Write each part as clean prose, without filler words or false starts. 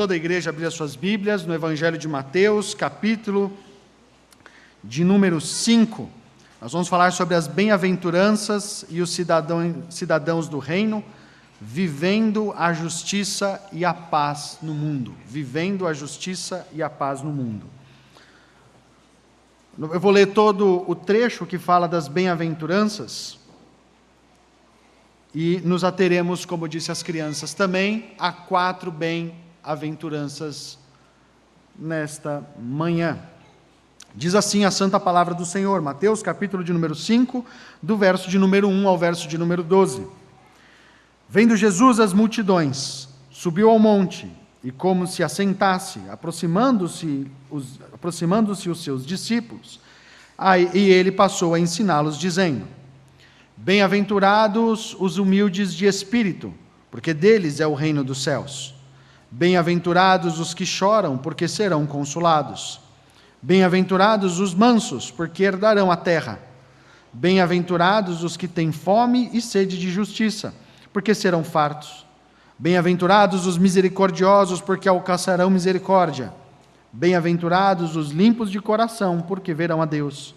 toda a igreja abrir as suas Bíblias no Evangelho de Mateus, capítulo de número 5. Nós vamos falar sobre as bem-aventuranças e os cidadãos do reino, vivendo a justiça e a paz no mundo. Vivendo a justiça e a paz no mundo. Eu vou ler todo o trecho que fala das bem-aventuranças e nos ateremos, como disse as crianças também, a 4 bem-aventuranças nesta manhã. Diz assim a santa palavra do Senhor, Mateus capítulo de número 5, do verso de número 1 ao verso de número 12. Vendo Jesus as multidões, subiu ao monte, e como se assentasse, aproximando-se os seus discípulos, e ele passou a ensiná-los, dizendo: Bem-aventurados os humildes de espírito, porque deles é o reino dos céus. Bem-aventurados os que choram, porque serão consolados. Bem-aventurados os mansos, porque herdarão a terra. Bem-aventurados os que têm fome e sede de justiça, porque serão fartos. Bem-aventurados os misericordiosos, porque alcançarão misericórdia. Bem-aventurados os limpos de coração, porque verão a Deus.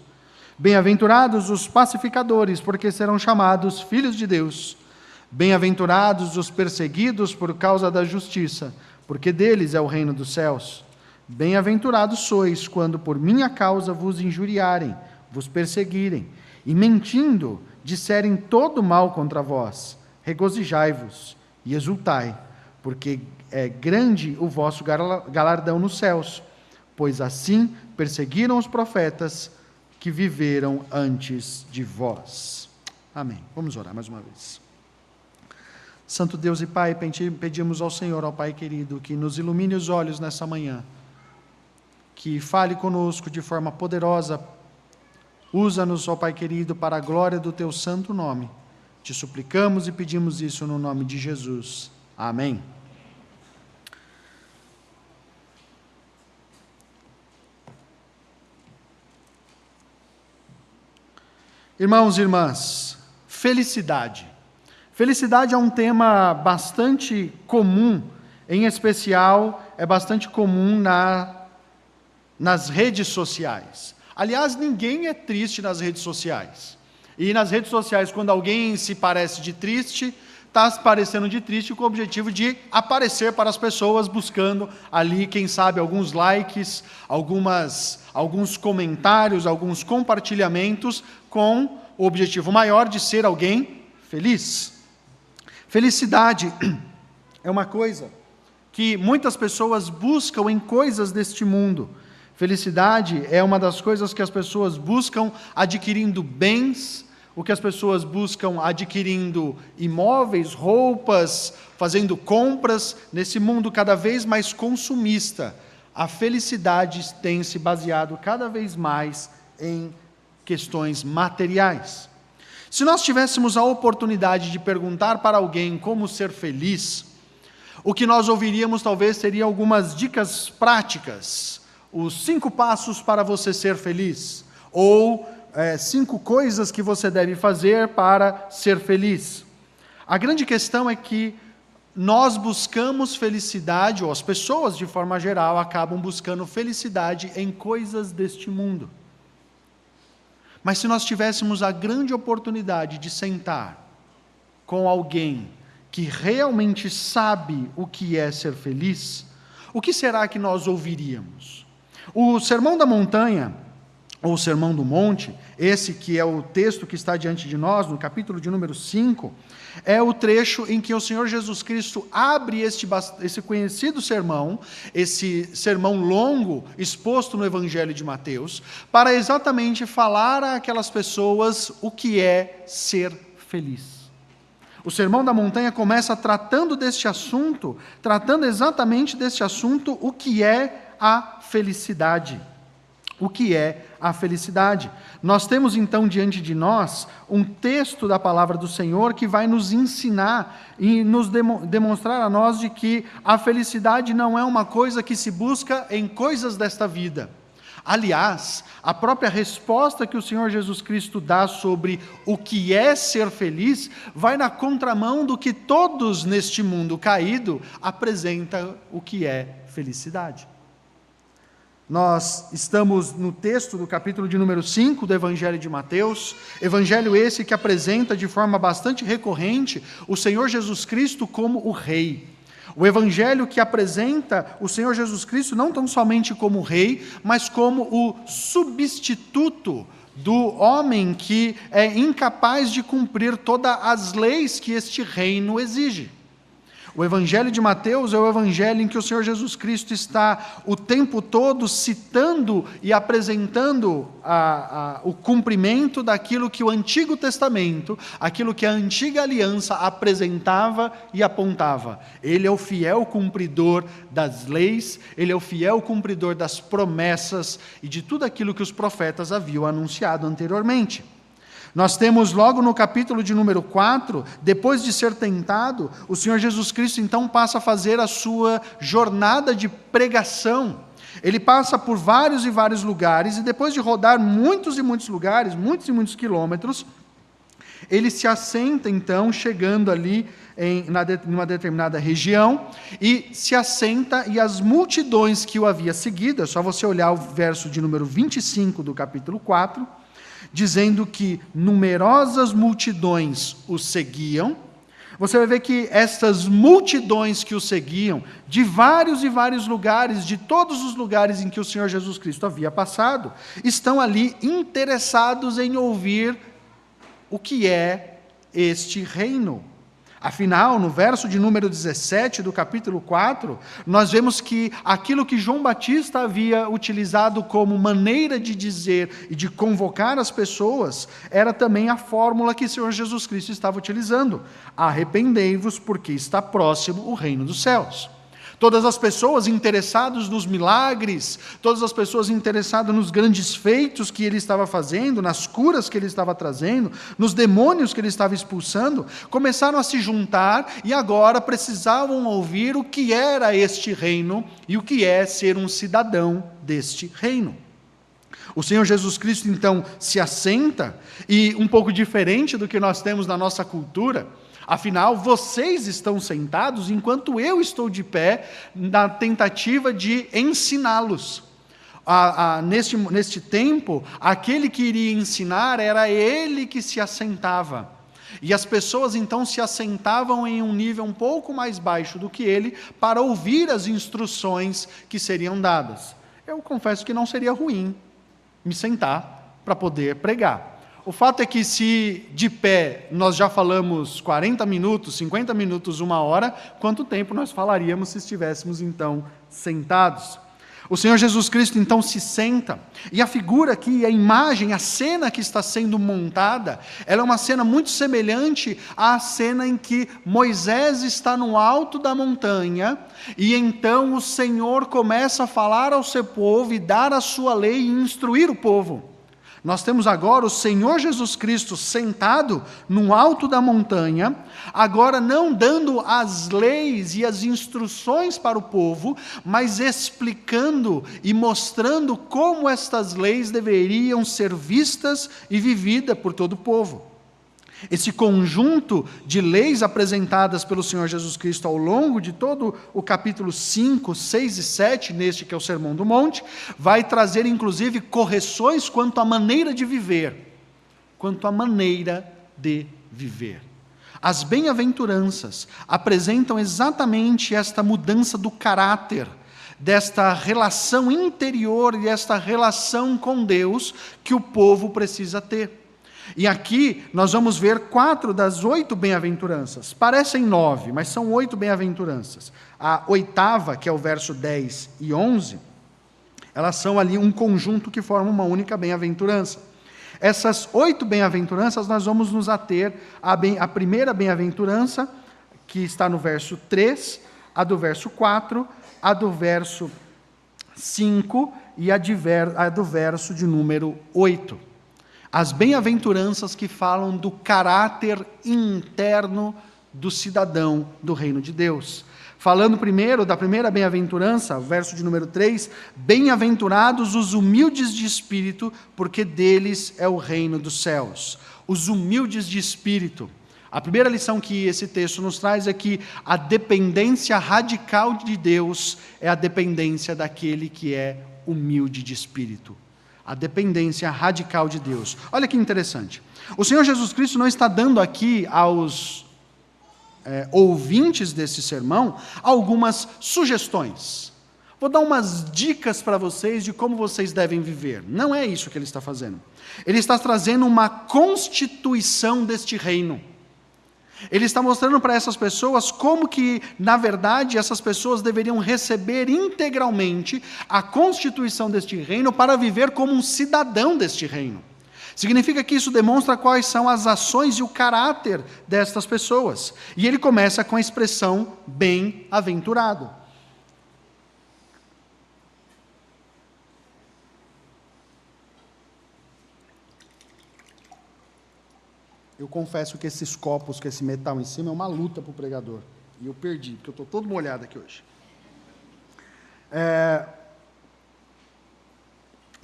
Bem-aventurados os pacificadores, porque serão chamados filhos de Deus. Bem-aventurados os perseguidos por causa da justiça, porque deles é o reino dos céus. Bem-aventurados sois, quando por minha causa vos injuriarem, vos perseguirem, e mentindo disserem todo mal contra vós. Regozijai-vos e exultai, porque é grande o vosso galardão nos céus, pois assim perseguiram os profetas que viveram antes de vós. Amém. Vamos orar mais uma vez. Santo Deus e Pai, pedimos ao Senhor, ao Pai querido, que nos ilumine os olhos nessa manhã, que fale conosco de forma poderosa, usa-nos, ó Pai querido, para a glória do Teu santo nome. Te suplicamos e pedimos isso no nome de Jesus. Amém. Irmãos e irmãs, felicidade. Felicidade é um tema bastante comum, em especial é bastante comum nas redes sociais. Aliás, ninguém é triste nas redes sociais. E nas redes sociais, quando alguém se parece de triste, está se parecendo de triste com o objetivo de aparecer para as pessoas, buscando ali, quem sabe, alguns likes, alguns comentários, alguns compartilhamentos, com o objetivo maior de ser alguém feliz. Felicidade é uma coisa que muitas pessoas buscam em coisas deste mundo. Felicidade é uma das coisas que as pessoas buscam adquirindo bens, o que as pessoas buscam adquirindo imóveis, roupas, fazendo compras, nesse mundo cada vez mais consumista. A felicidade tem se baseado cada vez mais em questões materiais. Se nós tivéssemos a oportunidade de perguntar para alguém como ser feliz, o que nós ouviríamos talvez seria algumas dicas práticas, os 5 passos para você ser feliz, ou 5 coisas que você deve fazer para ser feliz. A grande questão é que nós buscamos felicidade, ou as pessoas de forma geral acabam buscando felicidade em coisas deste mundo. Mas se nós tivéssemos a grande oportunidade de sentar com alguém que realmente sabe o que é ser feliz, o que será que nós ouviríamos? O Sermão da Montanha, ou o Sermão do Monte, esse que é o texto que está diante de nós, no capítulo de número 5, é o trecho em que o Senhor Jesus Cristo abre esse conhecido sermão, esse sermão longo, exposto no Evangelho de Mateus, para exatamente falar àquelas pessoas o que é ser feliz. O Sermão da Montanha começa tratando exatamente deste assunto, o que é a felicidade. O que é a felicidade? Nós temos então diante de nós um texto da palavra do Senhor que vai nos ensinar e nos demonstrar a nós de que a felicidade não é uma coisa que se busca em coisas desta vida. Aliás, a própria resposta que o Senhor Jesus Cristo dá sobre o que é ser feliz vai na contramão do que todos neste mundo caído apresentam o que é felicidade. Nós estamos no texto do capítulo de número 5 do Evangelho de Mateus, evangelho esse que apresenta de forma bastante recorrente o Senhor Jesus Cristo como o Rei. O evangelho que apresenta o Senhor Jesus Cristo não tão somente como rei, mas como o substituto do homem que é incapaz de cumprir todas as leis que este reino exige. O Evangelho de Mateus é o evangelho em que o Senhor Jesus Cristo está o tempo todo citando e apresentando o cumprimento daquilo que o Antigo Testamento, aquilo que a Antiga Aliança apresentava e apontava. Ele é o fiel cumpridor das leis, ele é o fiel cumpridor das promessas e de tudo aquilo que os profetas haviam anunciado anteriormente. Nós temos logo no capítulo de número 4, depois de ser tentado, o Senhor Jesus Cristo então passa a fazer a sua jornada de pregação. Ele passa por vários e vários lugares, e depois de rodar muitos e muitos lugares, muitos e muitos quilômetros, ele se assenta então, chegando ali em uma determinada região, e se assenta, e as multidões que o havia seguido, é só você olhar o verso de número 25 do capítulo 4, dizendo que numerosas multidões o seguiam. Você vai ver que essas multidões que o seguiam, de vários e vários lugares, de todos os lugares em que o Senhor Jesus Cristo havia passado, estão ali interessados em ouvir o que é este reino. Afinal, no verso de número 17 do capítulo 4, nós vemos que aquilo que João Batista havia utilizado como maneira de dizer e de convocar as pessoas, era também a fórmula que o Senhor Jesus Cristo estava utilizando. Arrependei-vos, porque está próximo o reino dos céus. Todas as pessoas interessadas nos milagres, todas as pessoas interessadas nos grandes feitos que ele estava fazendo, nas curas que ele estava trazendo, nos demônios que ele estava expulsando, começaram a se juntar e agora precisavam ouvir o que era este reino e o que é ser um cidadão deste reino. O Senhor Jesus Cristo então se assenta, e um pouco diferente do que nós temos na nossa cultura, afinal, vocês estão sentados enquanto eu estou de pé na tentativa de ensiná-los. Neste tempo, aquele que iria ensinar era ele que se assentava. E as pessoas então se assentavam em um nível um pouco mais baixo do que ele para ouvir as instruções que seriam dadas. Eu confesso que não seria ruim me sentar para poder pregar. O fato é que se de pé nós já falamos 40 minutos, 50 minutos, 1 hora, quanto tempo nós falaríamos se estivéssemos então sentados? O Senhor Jesus Cristo então se senta, e a figura aqui, a imagem, a cena que está sendo montada, ela é uma cena muito semelhante à cena em que Moisés está no alto da montanha, e então o Senhor começa a falar ao seu povo e dar a sua lei e instruir o povo. Nós temos agora o Senhor Jesus Cristo sentado no alto da montanha, agora não dando as leis e as instruções para o povo, mas explicando e mostrando como estas leis deveriam ser vistas e vividas por todo o povo. Esse conjunto de leis apresentadas pelo Senhor Jesus Cristo ao longo de todo o capítulo 5, 6 e 7, neste que é o Sermão do Monte, vai trazer inclusive correções quanto à maneira de viver. Quanto à maneira de viver. As bem-aventuranças apresentam exatamente esta mudança do caráter, desta relação interior e esta relação com Deus que o povo precisa ter. E aqui nós vamos ver 4 das 8 bem-aventuranças. Parecem 9, mas são 8 bem-aventuranças. A 8ª, que é o verso 10 e 11, elas são ali um conjunto que forma uma única bem-aventurança. Essas 8 bem-aventuranças nós vamos nos ater à primeira bem-aventurança, que está no verso 3, a do verso 4, a do verso 5 e a do verso de número 8. As bem-aventuranças que falam do caráter interno do cidadão do reino de Deus. Falando primeiro da primeira bem-aventurança, verso de número 3, bem-aventurados os humildes de espírito, porque deles é o reino dos céus. Os humildes de espírito. A primeira lição que esse texto nos traz é que a dependência radical de Deus é a dependência daquele que é humilde de espírito. A dependência radical de Deus. Olha que interessante. O Senhor Jesus Cristo não está dando aqui aos ouvintes desse sermão algumas sugestões. Vou dar umas dicas para vocês de como vocês devem viver. Não é isso que ele está fazendo. Ele está trazendo uma constituição deste reino. Ele está mostrando para essas pessoas como que, na verdade, essas pessoas deveriam receber integralmente a constituição deste reino para viver como um cidadão deste reino. Significa que isso demonstra quais são as ações e o caráter destas pessoas. E ele começa com a expressão bem-aventurado. Eu confesso que esses copos, com esse metal em cima, é uma luta para o pregador. E eu perdi, porque eu estou todo molhado aqui hoje.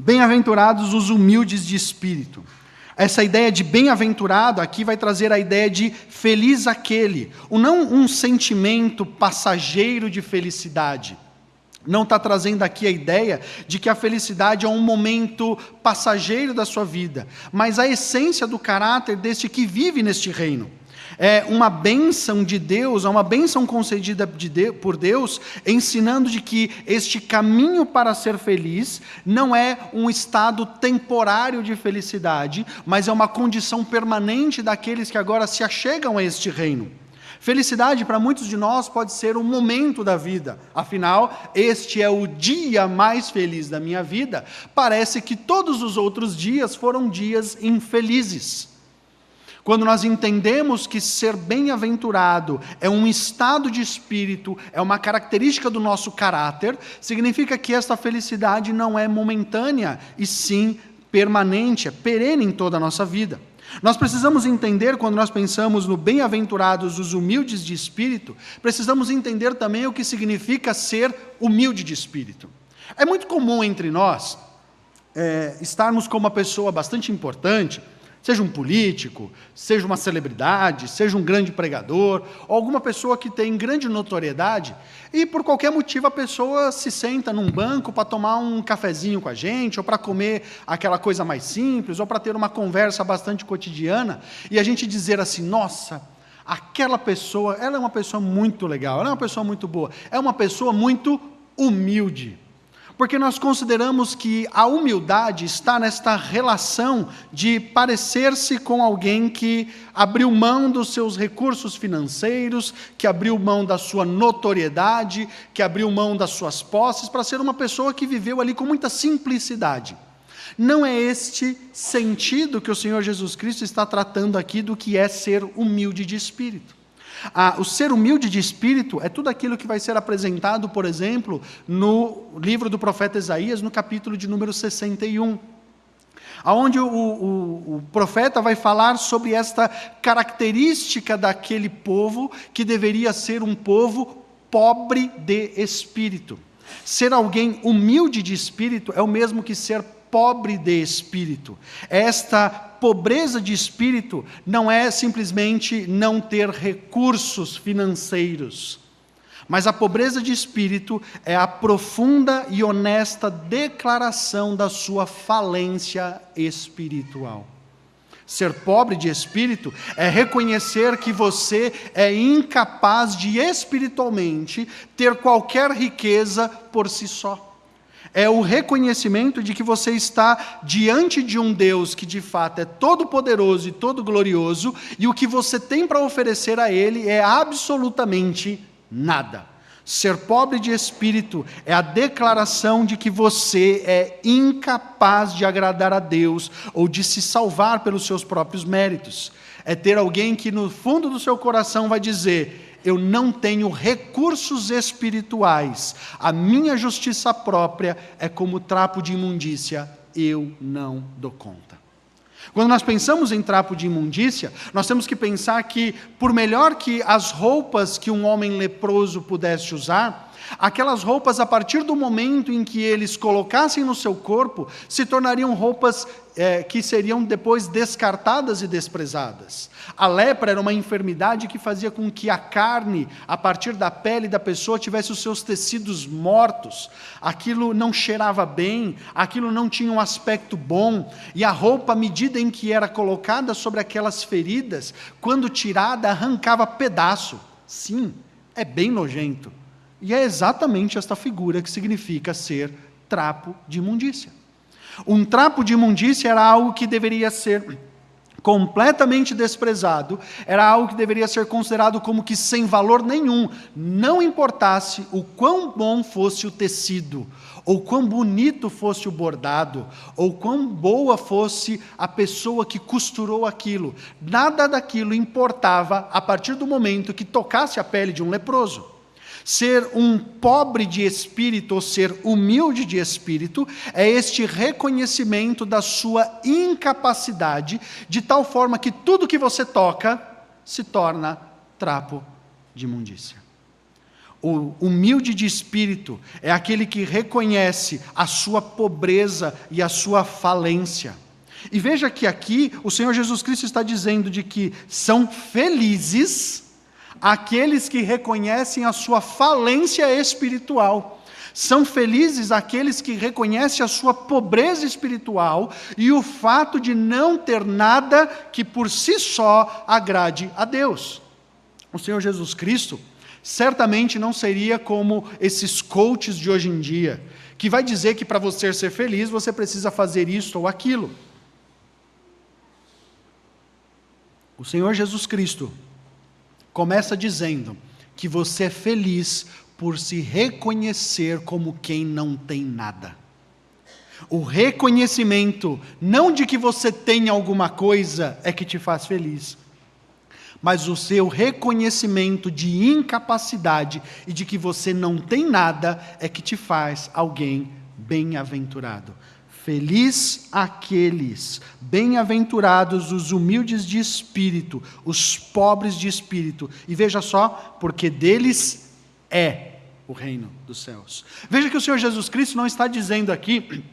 Bem-aventurados os humildes de espírito. Essa ideia de bem-aventurado aqui vai trazer a ideia de feliz aquele. Não um sentimento passageiro de felicidade. Não está trazendo aqui a ideia de que a felicidade é um momento passageiro da sua vida, mas a essência do caráter deste que vive neste reino. É uma bênção de Deus, é uma bênção concedida por Deus, ensinando de que este caminho para ser feliz não é um estado temporário de felicidade, mas é uma condição permanente daqueles que agora se achegam a este reino. Felicidade para muitos de nós pode ser um momento da vida, afinal, este é o dia mais feliz da minha vida. Parece que todos os outros dias foram dias infelizes. Quando nós entendemos que ser bem-aventurado é um estado de espírito, é uma característica do nosso caráter, significa que esta felicidade não é momentânea, e sim permanente, é perene em toda a nossa vida. Nós precisamos entender, quando nós pensamos no bem-aventurados os humildes de espírito, precisamos entender também o que significa ser humilde de espírito. É muito comum entre nós estarmos com uma pessoa bastante importante, seja um político, seja uma celebridade, seja um grande pregador, ou alguma pessoa que tem grande notoriedade, e por qualquer motivo a pessoa se senta num banco para tomar um cafezinho com a gente, ou para comer aquela coisa mais simples, ou para ter uma conversa bastante cotidiana, e a gente dizer assim, nossa, aquela pessoa, ela é uma pessoa muito legal, ela é uma pessoa muito boa, é uma pessoa muito humilde. Porque nós consideramos que a humildade está nesta relação de parecer-se com alguém que abriu mão dos seus recursos financeiros, que abriu mão da sua notoriedade, que abriu mão das suas posses, para ser uma pessoa que viveu ali com muita simplicidade. Não é este sentido que o Senhor Jesus Cristo está tratando aqui do que é ser humilde de espírito. O ser humilde de espírito é tudo aquilo que vai ser apresentado, por exemplo, no livro do profeta Isaías, no capítulo de número 61, onde o profeta vai falar sobre esta característica daquele povo que deveria ser um povo pobre de espírito. Ser alguém humilde de espírito é o mesmo que ser pobre de espírito. Esta pobreza de espírito não é simplesmente não ter recursos financeiros, mas a pobreza de espírito é a profunda e honesta declaração da sua falência espiritual. Ser pobre de espírito é reconhecer que você é incapaz de espiritualmente ter qualquer riqueza por si só. É o reconhecimento de que você está diante de um Deus que de fato é todo poderoso e todo glorioso, e o que você tem para oferecer a Ele é absolutamente nada. Ser pobre de espírito é a declaração de que você é incapaz de agradar a Deus ou de se salvar pelos seus próprios méritos. É ter alguém que no fundo do seu coração vai dizer: eu não tenho recursos espirituais, a minha justiça própria é como trapo de imundícia, eu não dou conta. Quando nós pensamos em trapo de imundícia, nós temos que pensar que, por melhor que as roupas que um homem leproso pudesse usar, aquelas roupas, a partir do momento em que eles colocassem no seu corpo, se tornariam roupas que seriam depois descartadas e desprezadas. A lepra era uma enfermidade que fazia com que a carne, a partir da pele da pessoa, tivesse os seus tecidos mortos. Aquilo não cheirava bem, aquilo não tinha um aspecto bom, e a roupa, à medida em que era colocada sobre aquelas feridas, quando tirada, arrancava pedaço. Sim, é bem nojento. E é exatamente esta figura que significa ser trapo de imundícia. Um trapo de imundícia era algo que deveria ser completamente desprezado, era algo que deveria ser considerado como que sem valor nenhum, não importasse o quão bom fosse o tecido, ou quão bonito fosse o bordado, ou quão boa fosse a pessoa que costurou aquilo. Nada daquilo importava a partir do momento que tocasse a pele de um leproso. Ser um pobre de espírito, ou ser humilde de espírito, é este reconhecimento da sua incapacidade, de tal forma que tudo que você toca se torna trapo de imundícia. O humilde de espírito é aquele que reconhece a sua pobreza e a sua falência. E veja que aqui o Senhor Jesus Cristo está dizendo de que são felizes aqueles que reconhecem a sua falência espiritual. São felizes aqueles que reconhecem a sua pobreza espiritual e o fato de não ter nada que por si só agrade a Deus. O Senhor Jesus Cristo certamente não seria como esses coaches de hoje em dia, que vai dizer que para você ser feliz você precisa fazer isso ou aquilo. O Senhor Jesus Cristo começa dizendo que você é feliz por se reconhecer como quem não tem nada. O reconhecimento, não de que você tem alguma coisa, é que te faz feliz, mas o seu reconhecimento de incapacidade e de que você não tem nada é que te faz alguém bem-aventurado. Feliz aqueles, bem-aventurados os humildes de espírito, os pobres de espírito. E veja só, porque deles é o reino dos céus. Veja que o Senhor Jesus Cristo não está dizendo aqui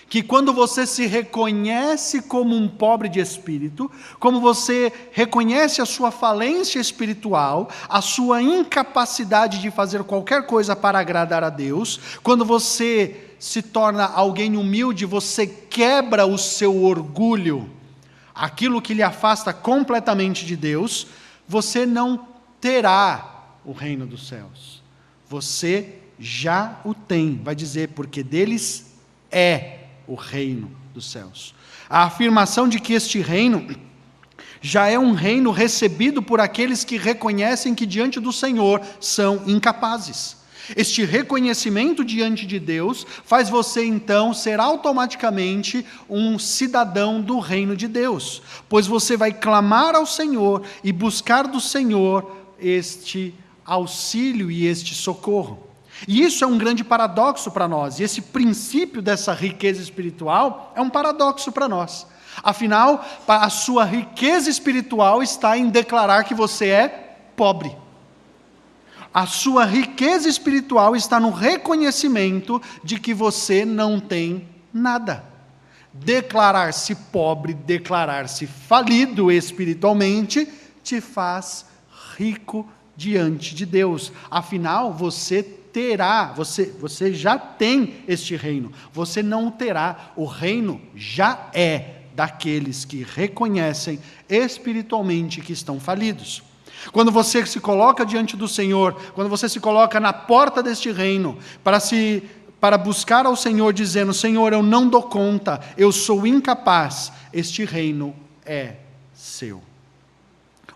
que quando você se reconhece como um pobre de espírito, como você reconhece a sua falência espiritual, a sua incapacidade de fazer qualquer coisa para agradar a Deus, quando você se torna alguém humilde, você quebra o seu orgulho, aquilo que lhe afasta completamente de Deus, você não terá o reino dos céus. Você já o tem, vai dizer, porque deles é o reino dos céus. A afirmação de que este reino já é um reino recebido por aqueles que reconhecem que diante do Senhor são incapazes. Este reconhecimento diante de Deus faz você então ser automaticamente um cidadão do reino de Deus, pois você vai clamar ao Senhor e buscar do Senhor este auxílio e este socorro. E isso é um grande paradoxo para nós, e esse princípio dessa riqueza espiritual é um paradoxo para nós. Afinal, a sua riqueza espiritual está em declarar que você é pobre. A sua riqueza espiritual está no reconhecimento de que você não tem nada. Declarar-se pobre, declarar-se falido espiritualmente, te faz rico diante de Deus. Afinal, você já tem este reino. Você não o terá. O reino já é daqueles que reconhecem espiritualmente que estão falidos. Quando você se coloca diante do Senhor, quando você se coloca na porta deste reino, para buscar ao Senhor dizendo, Senhor, eu não dou conta, eu sou incapaz, este reino é seu.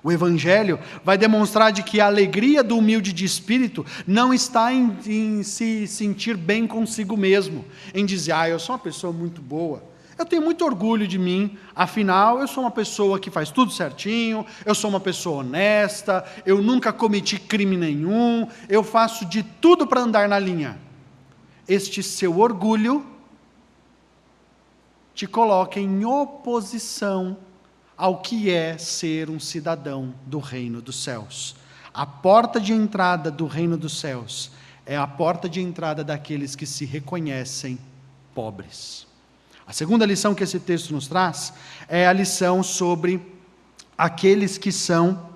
O Evangelho vai demonstrar de que a alegria do humilde de espírito não está em se sentir bem consigo mesmo, em dizer, eu sou uma pessoa muito boa, eu tenho muito orgulho de mim, afinal, eu sou uma pessoa que faz tudo certinho, eu sou uma pessoa honesta, eu nunca cometi crime nenhum, eu faço de tudo para andar na linha. Este seu orgulho te coloca em oposição ao que é ser um cidadão do reino dos céus. A porta de entrada do reino dos céus é a porta de entrada daqueles que se reconhecem pobres. A segunda lição que esse texto nos traz é a lição sobre aqueles que são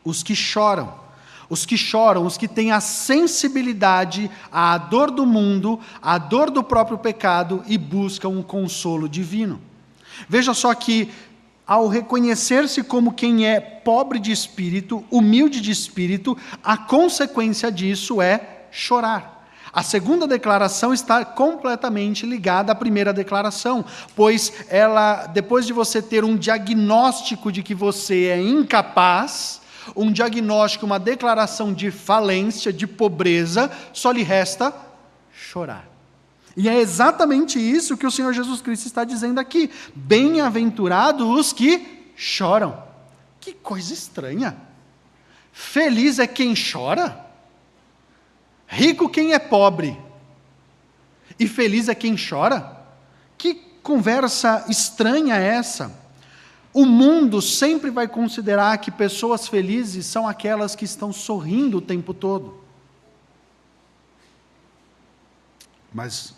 os que choram. Os que choram, os que têm a sensibilidade à dor do mundo, à dor do próprio pecado e buscam um consolo divino. Veja só que, ao reconhecer-se como quem é pobre de espírito, humilde de espírito, a consequência disso é chorar. A segunda declaração está completamente ligada à primeira declaração, pois ela, depois de você ter um diagnóstico de que você é incapaz, um diagnóstico, uma declaração de falência, de pobreza, só lhe resta chorar. E é exatamente isso que o Senhor Jesus Cristo está dizendo aqui. Bem-aventurados os que choram. Que coisa estranha. Feliz é quem chora, rico quem é pobre, e feliz é quem chora? Que conversa estranha é essa? O mundo sempre vai considerar que pessoas felizes são aquelas que estão sorrindo o tempo todo. Mas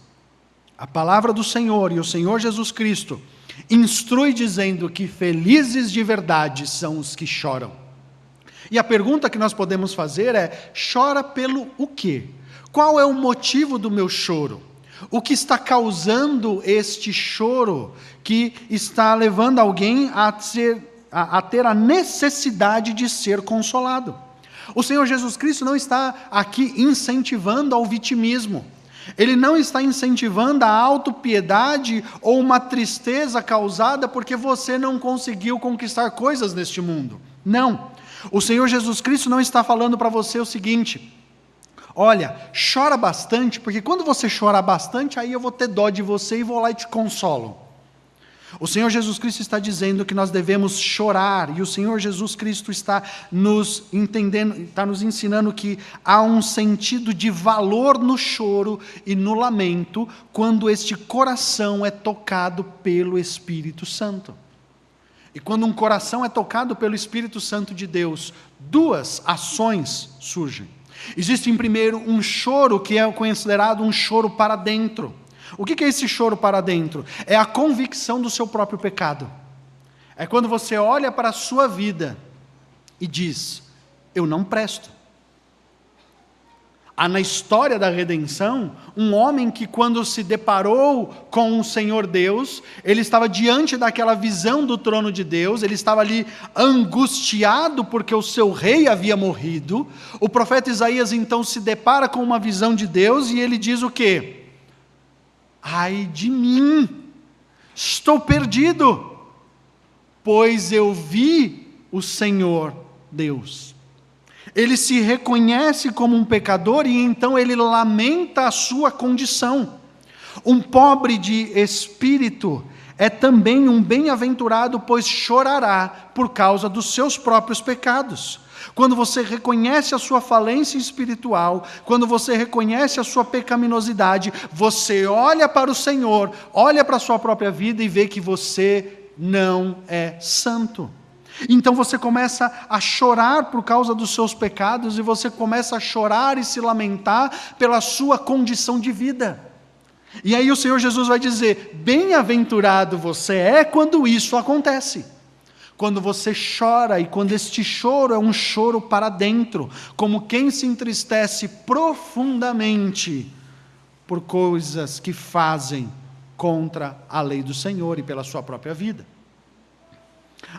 a palavra do Senhor e o Senhor Jesus Cristo instrui dizendo que felizes de verdade são os que choram. E a pergunta que nós podemos fazer é: chora pelo o quê? Qual é o motivo do meu choro? O que está causando este choro que está levando alguém a ter a necessidade de ser consolado? O Senhor Jesus Cristo não está aqui incentivando ao vitimismo. Ele não está incentivando a autopiedade ou uma tristeza causada porque você não conseguiu conquistar coisas neste mundo. Não. O Senhor Jesus Cristo não está falando para você o seguinte: olha, chora bastante, porque quando você chorar bastante, aí eu vou ter dó de você e vou lá e te consolo. O Senhor Jesus Cristo está dizendo que nós devemos chorar, e o Senhor Jesus Cristo está nos ensinando que há um sentido de valor no choro e no lamento, quando este coração é tocado pelo Espírito Santo. E quando um coração é tocado pelo Espírito Santo de Deus, duas ações surgem. Existe, primeiro, um choro que é considerado um choro para dentro. O que é esse choro para dentro? É a convicção do seu próprio pecado. É quando você olha para a sua vida e diz: eu não presto. Há na história da redenção um homem que, quando se deparou com o Senhor Deus, ele estava diante daquela visão do trono de Deus, ele estava ali angustiado porque o seu rei havia morrido. O profeta Isaías então se depara com uma visão de Deus e ele diz o quê? Ai de mim, estou perdido, pois eu vi o Senhor Deus. Ele se reconhece como um pecador e então ele lamenta a sua condição. Um pobre de espírito é também um bem-aventurado, pois chorará por causa dos seus próprios pecados. Quando você reconhece a sua falência espiritual, quando você reconhece a sua pecaminosidade, você olha para o Senhor, olha para a sua própria vida e vê que você não é santo. Então você começa a chorar por causa dos seus pecados e você começa a chorar e se lamentar pela sua condição de vida. E aí o Senhor Jesus vai dizer: bem-aventurado você é quando isso acontece. Quando você chora, e quando este choro é um choro para dentro, como quem se entristece profundamente por coisas que fazem contra a lei do Senhor e pela sua própria vida.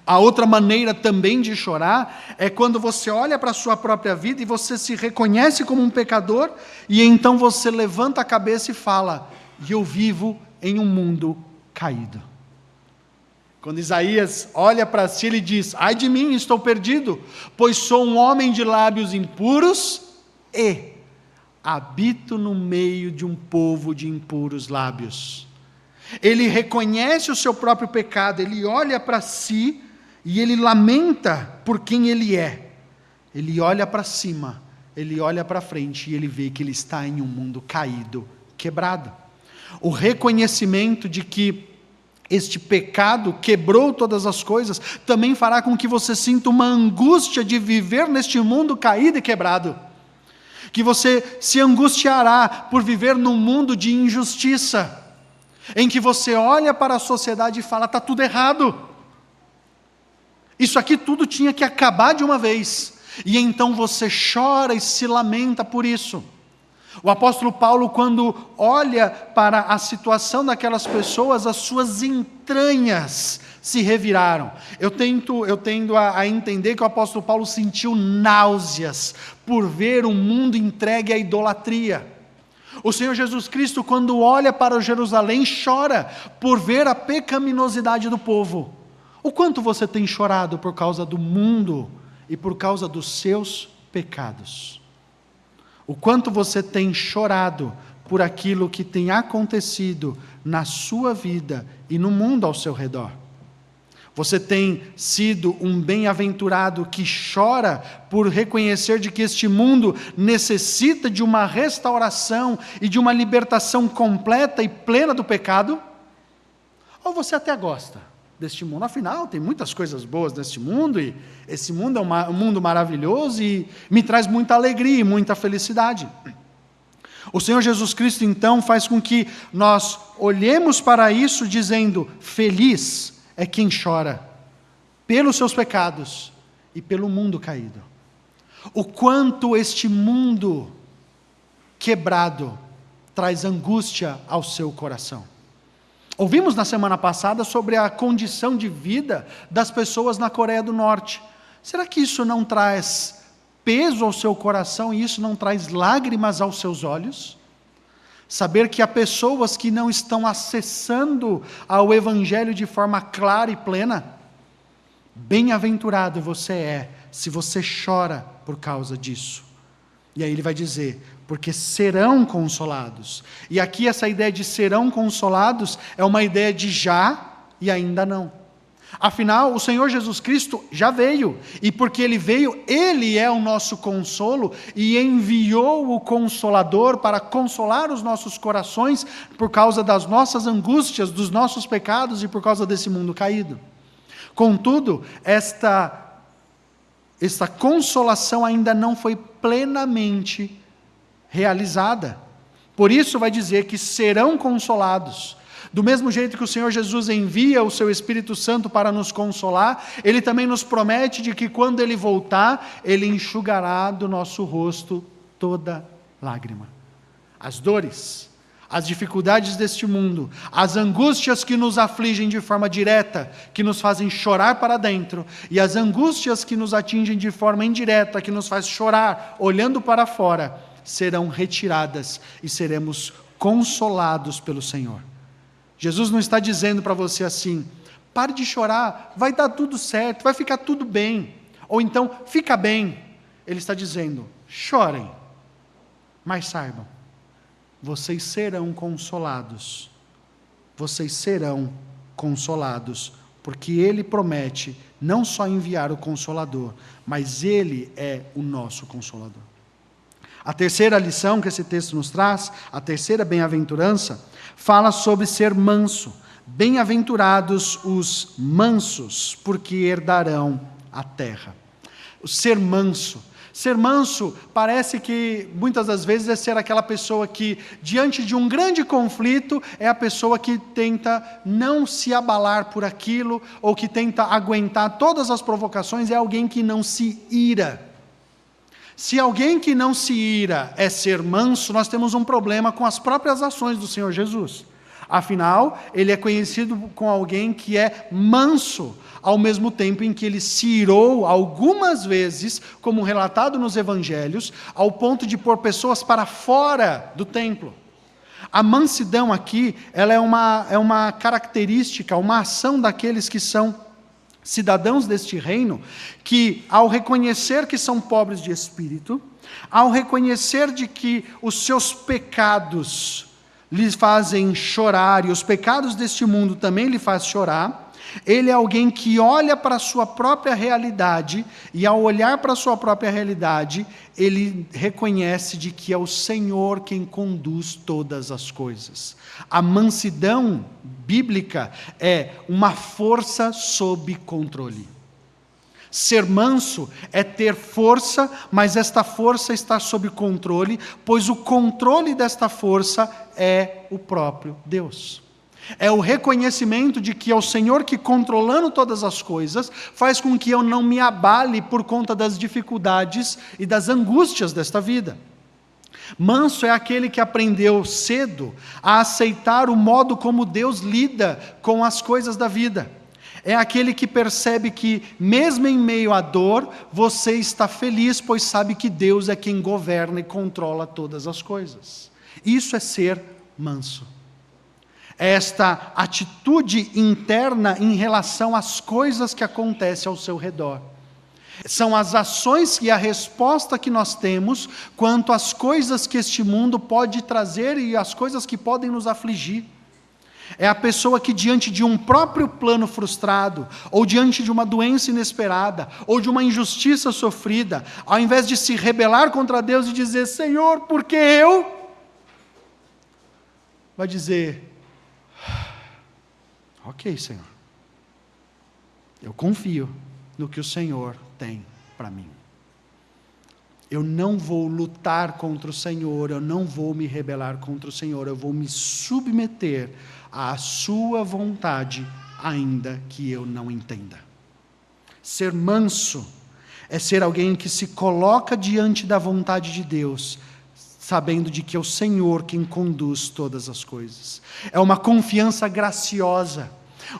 A outra maneira também de chorar é quando você olha para a sua própria vida e você se reconhece como um pecador, e então você levanta a cabeça e fala: e eu vivo em um mundo caído. Quando Isaías olha para si, ele diz: ai de mim, estou perdido, pois sou um homem de lábios impuros e habito no meio de um povo de impuros lábios. Ele reconhece o seu próprio pecado, ele olha para si e ele lamenta por quem ele é. Ele olha para cima, ele olha para frente e ele vê que ele está em um mundo caído, quebrado. O reconhecimento de que este pecado quebrou todas as coisas, também fará com que você sinta uma angústia de viver neste mundo caído e quebrado. Que você se angustiará por viver num mundo de injustiça, em que você olha para a sociedade e fala, está tudo errado. Isso aqui tudo tinha que acabar de uma vez. E então você chora e se lamenta por isso. O apóstolo Paulo, quando olha para a situação daquelas pessoas, as suas entranhas se reviraram. Eu tendo a entender que o apóstolo Paulo sentiu náuseas por ver o mundo entregue à idolatria. O Senhor Jesus Cristo, quando olha para Jerusalém, chora por ver a pecaminosidade do povo. O quanto você tem chorado por causa do mundo e por causa dos seus pecados? O quanto você tem chorado por aquilo que tem acontecido na sua vida e no mundo ao seu redor? Você tem sido um bem-aventurado que chora por reconhecer de que este mundo necessita de uma restauração e de uma libertação completa e plena do pecado? Ou você até gosta deste mundo? Afinal, tem muitas coisas boas neste mundo, e esse mundo é um mundo maravilhoso e me traz muita alegria e muita felicidade. O Senhor Jesus Cristo, então, faz com que nós olhemos para isso dizendo, feliz é quem chora pelos seus pecados e pelo mundo caído. O quanto este mundo quebrado traz angústia ao seu coração. Ouvimos na semana passada sobre a condição de vida das pessoas na Coreia do Norte. Será que isso não traz peso ao seu coração e isso não traz lágrimas aos seus olhos? Saber que há pessoas que não estão acessando ao Evangelho de forma clara e plena? Bem-aventurado você é se você chora por causa disso. E aí ele vai dizer, porque serão consolados. E aqui essa ideia de serão consolados é uma ideia de já e ainda não. Afinal, o Senhor Jesus Cristo já veio, e porque Ele veio, Ele é o nosso consolo, e enviou o Consolador para consolar os nossos corações por causa das nossas angústias, dos nossos pecados e por causa desse mundo caído. Contudo, esta consolação ainda não foi plenamente realizada. Por isso vai dizer que serão consolados. Do mesmo jeito que o Senhor Jesus envia o seu Espírito Santo para nos consolar, Ele também nos promete de que quando Ele voltar, Ele enxugará do nosso rosto toda lágrima. As dores, as dificuldades deste mundo, as angústias que nos afligem de forma direta, que nos fazem chorar para dentro, e as angústias que nos atingem de forma indireta, que nos faz chorar olhando para fora, serão retiradas e seremos consolados pelo Senhor. Jesus não está dizendo para você assim, pare de chorar, vai dar tudo certo, vai ficar tudo bem, ou então, fica bem. Ele está dizendo, chorem, mas saibam, vocês serão consolados, porque Ele promete não só enviar o Consolador, mas Ele é o nosso Consolador. A terceira lição que esse texto nos traz, a terceira bem-aventurança, fala sobre ser manso. Bem-aventurados os mansos, porque herdarão a terra. O ser manso. Ser manso parece que muitas das vezes é ser aquela pessoa que, diante de um grande conflito, é a pessoa que tenta não se abalar por aquilo, ou que tenta aguentar todas as provocações, é alguém que não se ira. Se alguém que não se ira é ser manso, nós temos um problema com as próprias ações do Senhor Jesus. Afinal, Ele é conhecido como alguém que é manso, ao mesmo tempo em que Ele se irou algumas vezes, como relatado nos Evangelhos, ao ponto de pôr pessoas para fora do templo. A mansidão aqui, ela é uma característica, uma ação daqueles que são cidadãos deste reino, que ao reconhecer que são pobres de espírito, ao reconhecer de que os seus pecados lhes fazem chorar, e os pecados deste mundo também lhe fazem chorar, ele é alguém que olha para a sua própria realidade, e ao olhar para a sua própria realidade, ele reconhece de que é o Senhor quem conduz todas as coisas. A mansidão bíblica é uma força sob controle. Ser manso é ter força, mas esta força está sob controle, pois o controle desta força é o próprio Deus. É o reconhecimento de que é o Senhor que, controlando todas as coisas, faz com que eu não me abale por conta das dificuldades e das angústias desta vida. Manso é aquele que aprendeu cedo a aceitar o modo como Deus lida com as coisas da vida. É aquele que percebe que, mesmo em meio à dor, você está feliz, pois sabe que Deus é quem governa e controla todas as coisas. Isso é ser manso. É esta atitude interna em relação às coisas que acontecem ao seu redor. São as ações e a resposta que nós temos quanto às coisas que este mundo pode trazer e as coisas que podem nos afligir. É a pessoa que, diante de um próprio plano frustrado, ou diante de uma doença inesperada, ou de uma injustiça sofrida, ao invés de se rebelar contra Deus e dizer, Senhor, por que eu? Vai dizer, ok, Senhor, eu confio no que o Senhor tem para mim. Eu não vou lutar contra o Senhor, eu não vou me rebelar contra o Senhor, eu vou me submeter à sua vontade, ainda que eu não entenda. Ser manso é ser alguém que se coloca diante da vontade de Deus, sabendo de que é o Senhor quem conduz todas as coisas. É uma confiança graciosa,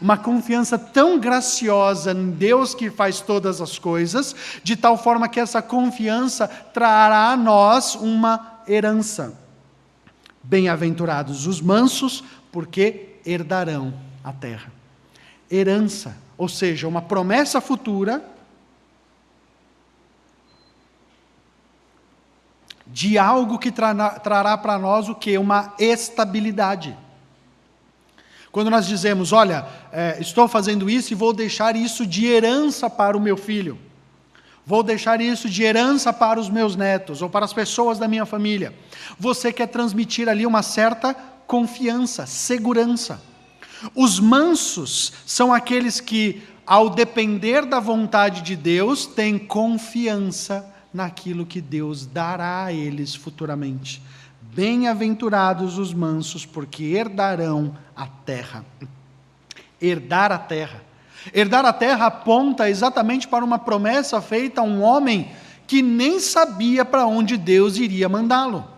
uma confiança tão graciosa em Deus que faz todas as coisas, de tal forma que essa confiança trará a nós uma herança. Bem-aventurados os mansos, porque herdarão a terra. Herança, ou seja, uma promessa futura de algo que trará para nós o quê? Uma estabilidade. Quando nós dizemos, olha, estou fazendo isso e vou deixar isso de herança para o meu filho, vou deixar isso de herança para os meus netos, ou para as pessoas da minha família, você quer transmitir ali uma certa confiança, segurança. Os mansos são aqueles que, ao depender da vontade de Deus, têm confiança naquilo que Deus dará a eles futuramente. Bem-aventurados os mansos, porque herdarão a terra. Herdar a terra. Herdar a terra aponta exatamente para uma promessa feita a um homem que nem sabia para onde Deus iria mandá-lo.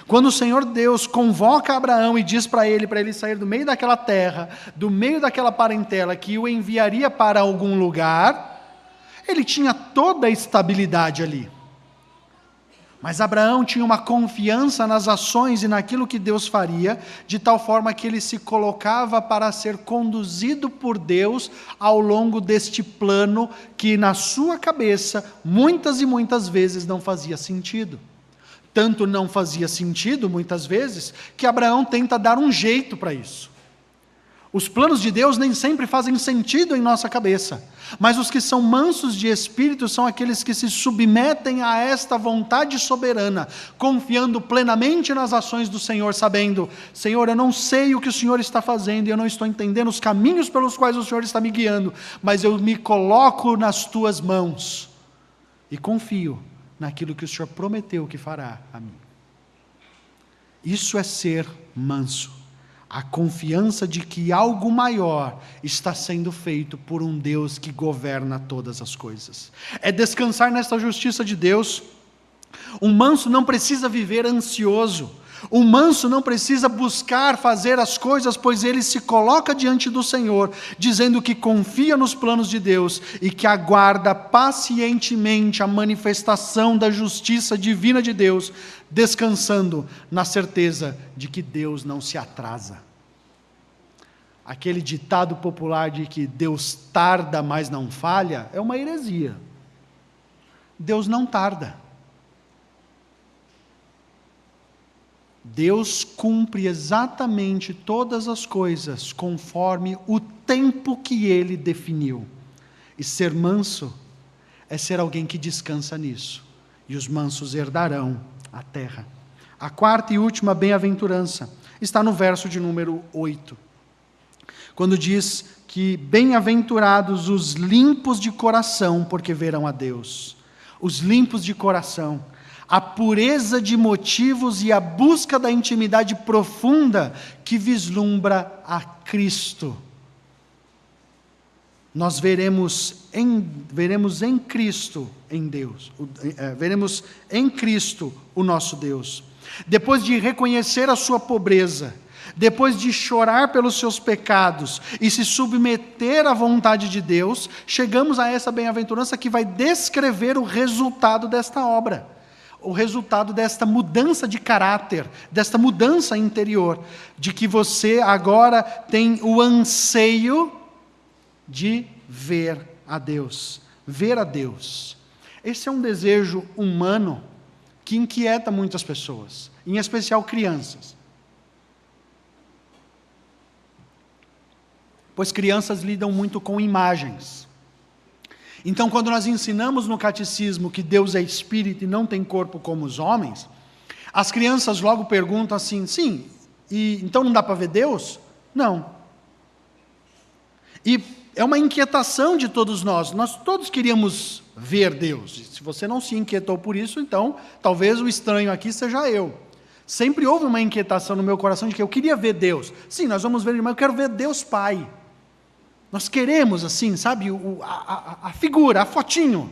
Quando o Senhor Deus convoca Abraão e diz para ele sair do meio daquela terra, do meio daquela parentela, que o enviaria para algum lugar, ele tinha toda a estabilidade ali. Mas Abraão tinha uma confiança nas ações e naquilo que Deus faria, de tal forma que ele se colocava para ser conduzido por Deus ao longo deste plano que na sua cabeça, muitas e muitas vezes não fazia sentido. Tanto não fazia sentido, muitas vezes, que Abraão tenta dar um jeito para isso. Os planos de Deus nem sempre fazem sentido em nossa cabeça, mas os que são mansos de espírito são aqueles que se submetem a esta vontade soberana, confiando plenamente nas ações do Senhor, sabendo, Senhor, eu não sei o que o Senhor está fazendo, e eu não estou entendendo os caminhos pelos quais o Senhor está me guiando, mas eu me coloco nas tuas mãos, e confio naquilo que o Senhor prometeu que fará a mim. Isso é ser manso. A confiança de que algo maior está sendo feito por um Deus que governa todas as coisas. É descansar nesta justiça de Deus. Um manso não precisa viver ansioso. Um manso não precisa buscar fazer as coisas, pois ele se coloca diante do Senhor, dizendo que confia nos planos de Deus e que aguarda pacientemente a manifestação da justiça divina de Deus, descansando na certeza de que Deus não se atrasa. Aquele ditado popular de que Deus tarda, mas não falha, é uma heresia. Deus não tarda. Deus cumpre exatamente todas as coisas conforme o tempo que Ele definiu. E ser manso é ser alguém que descansa nisso. E os mansos herdarão a terra. A quarta e última bem-aventurança está no verso de número 8. quando diz que bem-aventurados os limpos de coração, porque verão a Deus. Os limpos de coração, a pureza de motivos e a busca da intimidade profunda que vislumbra a Cristo. Nós veremos em Cristo, em Deus, veremos em Cristo o nosso Deus. Depois de reconhecer a sua pobreza, depois de chorar pelos seus pecados e se submeter à vontade de Deus, chegamos a essa bem-aventurança que vai descrever o resultado desta obra, o resultado desta mudança de caráter, desta mudança interior, de que você agora tem o anseio de ver a Deus, ver a Deus. Esse é um desejo humano que inquieta muitas pessoas, em especial crianças. Pois crianças lidam muito com imagens. Então, quando nós ensinamos no catecismo que Deus é espírito e não tem corpo como os homens, as crianças logo perguntam assim, sim, e então não dá para ver Deus? Não. E é uma inquietação de todos nós todos queríamos ver Deus. E se você não se inquietou por isso, então talvez o estranho aqui seja eu. Sempre houve uma inquietação no meu coração de que eu queria ver Deus. Sim, nós vamos ver, mas eu quero ver Deus Pai. Nós queremos assim, sabe, a figura, a fotinho.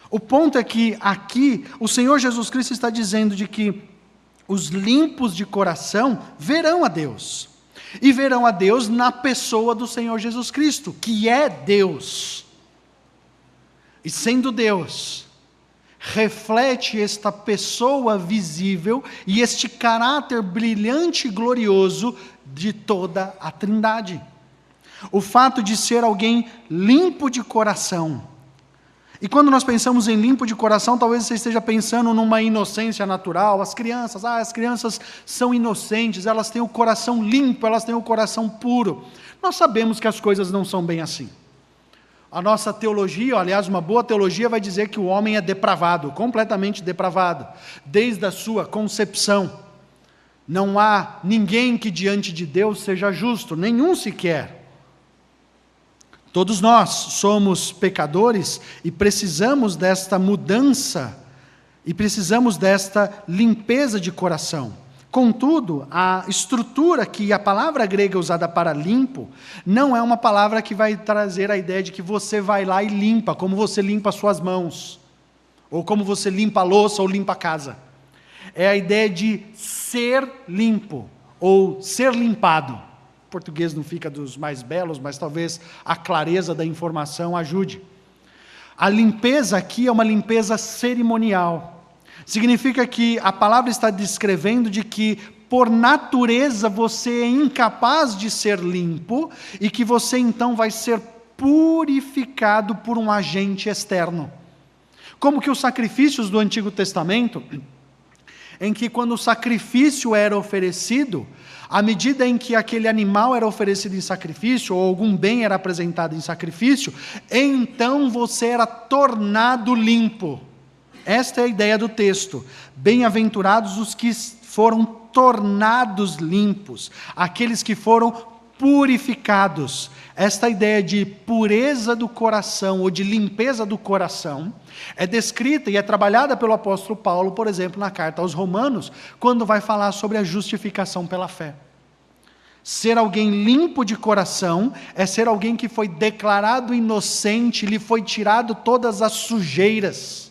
O ponto é que aqui o Senhor Jesus Cristo está dizendo de que os limpos de coração verão a Deus. E verão a Deus na pessoa do Senhor Jesus Cristo, que é Deus. E sendo Deus, reflete esta pessoa visível e este caráter brilhante e glorioso de toda a Trindade. O fato de ser alguém limpo de coração. E quando nós pensamos em limpo de coração, talvez você esteja pensando numa inocência natural. As crianças são inocentes, elas têm o coração limpo, elas têm o coração puro. Nós sabemos que as coisas não são bem assim. A nossa teologia, aliás, uma boa teologia vai dizer que o homem é depravado, completamente depravado, desde a sua concepção. Não há ninguém que diante de Deus seja justo, nenhum sequer. Todos nós somos pecadores e precisamos desta mudança, e precisamos desta limpeza de coração. Contudo, a estrutura que a palavra grega usada para limpo, não é uma palavra que vai trazer a ideia de que você vai lá e limpa, como você limpa as suas mãos, ou como você limpa a louça ou limpa a casa. É a ideia de ser limpo, ou ser limpado. O português não fica dos mais belos, mas talvez a clareza da informação ajude. A limpeza aqui é uma limpeza cerimonial. Significa que a palavra está descrevendo de que, por natureza, você é incapaz de ser limpo e que você então vai ser purificado por um agente externo. Como que os sacrifícios do Antigo Testamento, em que quando o sacrifício era oferecido, à medida em que aquele animal era oferecido em sacrifício, ou algum bem era apresentado em sacrifício, então você era tornado limpo. Esta é a ideia do texto. Bem-aventurados os que foram tornados limpos, aqueles que foram purificados. Esta ideia de pureza do coração, ou de limpeza do coração, é descrita e é trabalhada pelo apóstolo Paulo, por exemplo, na carta aos Romanos, quando vai falar sobre a justificação pela fé. Ser alguém limpo de coração é ser alguém que foi declarado inocente, lhe foi tirado todas as sujeiras.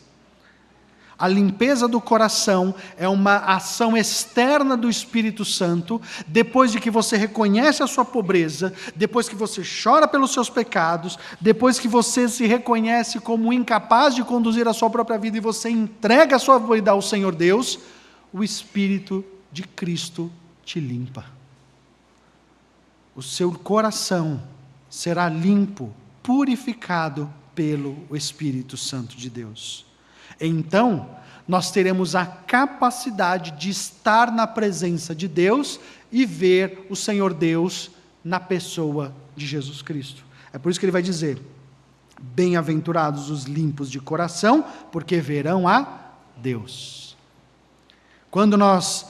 A limpeza do coração é uma ação externa do Espírito Santo, depois de que você reconhece a sua pobreza, depois que você chora pelos seus pecados, depois que você se reconhece como incapaz de conduzir a sua própria vida e você entrega a sua vida ao Senhor Deus, o Espírito de Cristo te limpa. O seu coração será limpo, purificado pelo Espírito Santo de Deus. Então, nós teremos a capacidade de estar na presença de Deus e ver o Senhor Deus na pessoa de Jesus Cristo. É por isso que ele vai dizer: bem-aventurados os limpos de coração, porque verão a Deus. Quando nós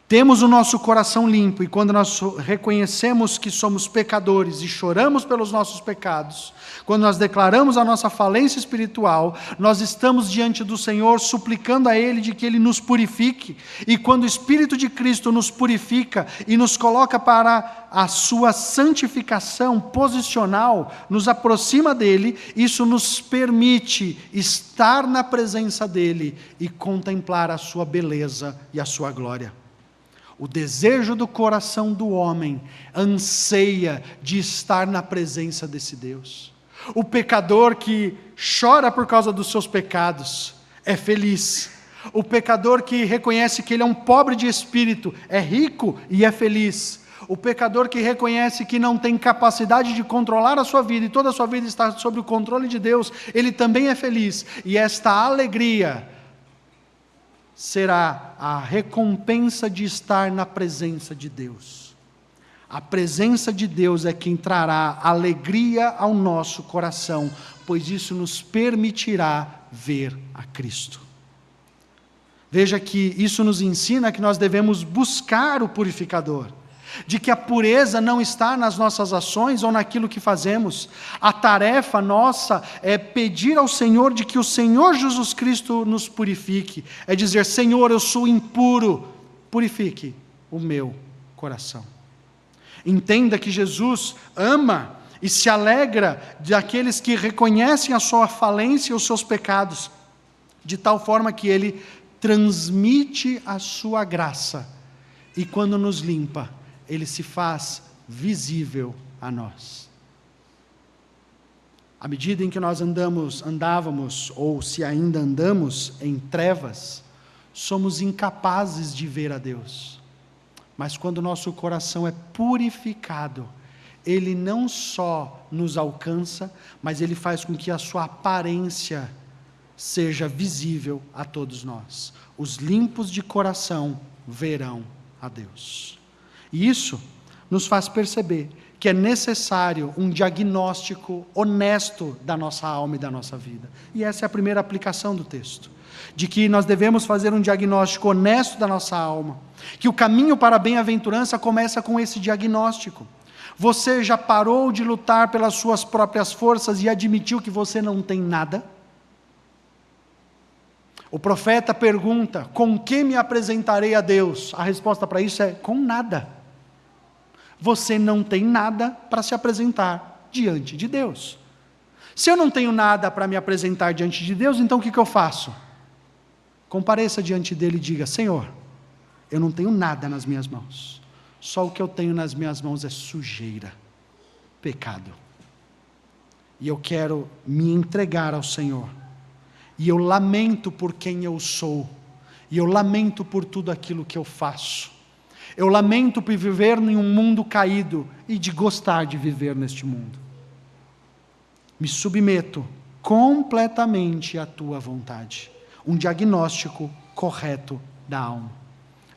temos o nosso coração limpo, e quando nós reconhecemos que somos pecadores e choramos pelos nossos pecados, quando nós declaramos a nossa falência espiritual, nós estamos diante do Senhor suplicando a Ele de que Ele nos purifique, e quando o Espírito de Cristo nos purifica e nos coloca para a sua santificação posicional, nos aproxima dEle, isso nos permite estar na presença dEle e contemplar a sua beleza e a sua glória. O desejo do coração do homem anseia de estar na presença desse Deus. O pecador que chora por causa dos seus pecados é feliz. O pecador que reconhece que ele é um pobre de espírito é rico e é feliz. O pecador que reconhece que não tem capacidade de controlar a sua vida e toda a sua vida está sob o controle de Deus, ele também é feliz. E esta alegria será a recompensa de estar na presença de Deus. A presença de Deus é quem trará alegria ao nosso coração, pois isso nos permitirá ver a Cristo. Veja que isso nos ensina que nós devemos buscar o purificador, de que a pureza não está nas nossas ações ou naquilo que fazemos. A tarefa nossa é pedir ao Senhor de que o Senhor Jesus Cristo nos purifique. É dizer: Senhor, eu sou impuro, purifique o meu coração. Entenda que Jesus ama e se alegra daqueles que reconhecem a sua falência e os seus pecados, de tal forma que Ele transmite a sua graça, e quando nos limpa, Ele se faz visível a nós. À medida em que nós andávamos, ou se ainda andamos em trevas, somos incapazes de ver a Deus. Mas quando o nosso coração é purificado, Ele não só nos alcança, mas Ele faz com que a sua aparência seja visível a todos nós. Os limpos de coração verão a Deus. E isso nos faz perceber que é necessário um diagnóstico honesto da nossa alma e da nossa vida. E essa é a primeira aplicação do texto, de que nós devemos fazer um diagnóstico honesto da nossa alma, que o caminho para a bem-aventurança começa com esse diagnóstico. Você já parou de lutar pelas suas próprias forças e admitiu que você não tem nada? O profeta pergunta: com que me apresentarei a Deus? A resposta para isso é: com nada. Você não tem nada para se apresentar diante de Deus. Se eu não tenho nada para me apresentar diante de Deus, então o que eu faço? Compareça diante dele e diga: Senhor, eu não tenho nada nas minhas mãos. Só o que eu tenho nas minhas mãos é sujeira, pecado. E eu quero me entregar ao Senhor. E eu lamento por quem eu sou. E eu lamento por tudo aquilo que eu faço. Eu lamento por viver em um mundo caído e de gostar de viver neste mundo. Me submeto completamente à tua vontade. Um diagnóstico correto da alma.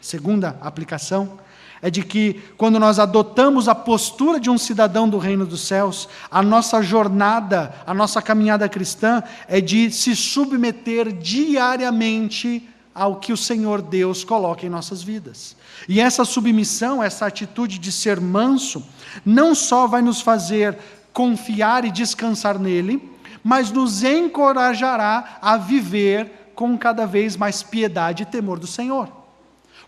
Segunda aplicação é de que quando nós adotamos a postura de um cidadão do reino dos céus, a nossa jornada, a nossa caminhada cristã é de se submeter diariamente ao que o Senhor Deus coloca em nossas vidas. E essa submissão, essa atitude de ser manso, não só vai nos fazer confiar e descansar nele, mas nos encorajará a viver com cada vez mais piedade e temor do Senhor.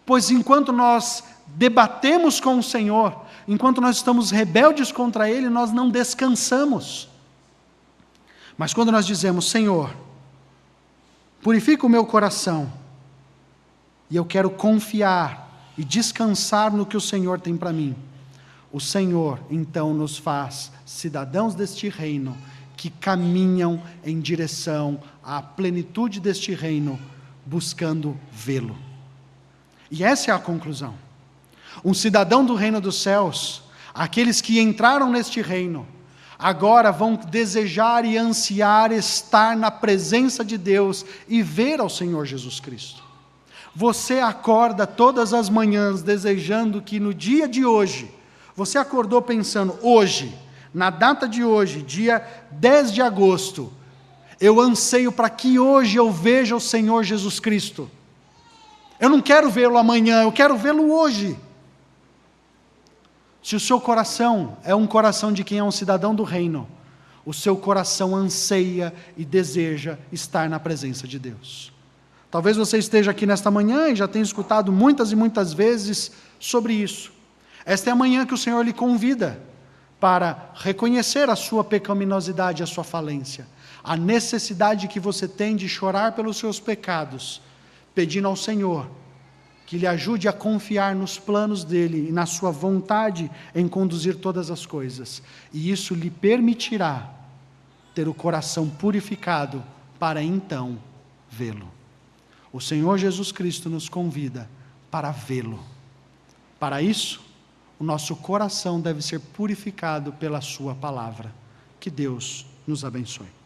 Pois enquanto nós debatemos com o Senhor, enquanto nós estamos rebeldes contra Ele, nós não descansamos. Mas quando nós dizemos: Senhor, purifica o meu coração, e eu quero confiar e descansar no que o Senhor tem para mim, o Senhor então nos faz cidadãos deste reino, que caminham em direção à plenitude deste reino, buscando vê-lo. E essa é a conclusão. Um cidadão do reino dos céus, aqueles que entraram neste reino, agora vão desejar e ansiar estar na presença de Deus e ver ao Senhor Jesus Cristo. Você acorda todas as manhãs desejando que no dia de hoje, você acordou pensando: hoje, na data de hoje, dia 10 de agosto, eu anseio para que hoje eu veja o Senhor Jesus Cristo. Eu não quero vê-lo amanhã, eu quero vê-lo hoje. Se o seu coração é um coração de quem é um cidadão do reino, o seu coração anseia e deseja estar na presença de Deus. Talvez você esteja aqui nesta manhã e já tenha escutado muitas e muitas vezes sobre isso. Esta é a manhã que o Senhor lhe convida para reconhecer a sua pecaminosidade, a sua falência, a necessidade que você tem de chorar pelos seus pecados, pedindo ao Senhor que lhe ajude a confiar nos planos dele e na sua vontade em conduzir todas as coisas. E isso lhe permitirá ter o coração purificado para então vê-lo. O Senhor Jesus Cristo nos convida para vê-lo. Para isso, o nosso coração deve ser purificado pela sua palavra. Que Deus nos abençoe.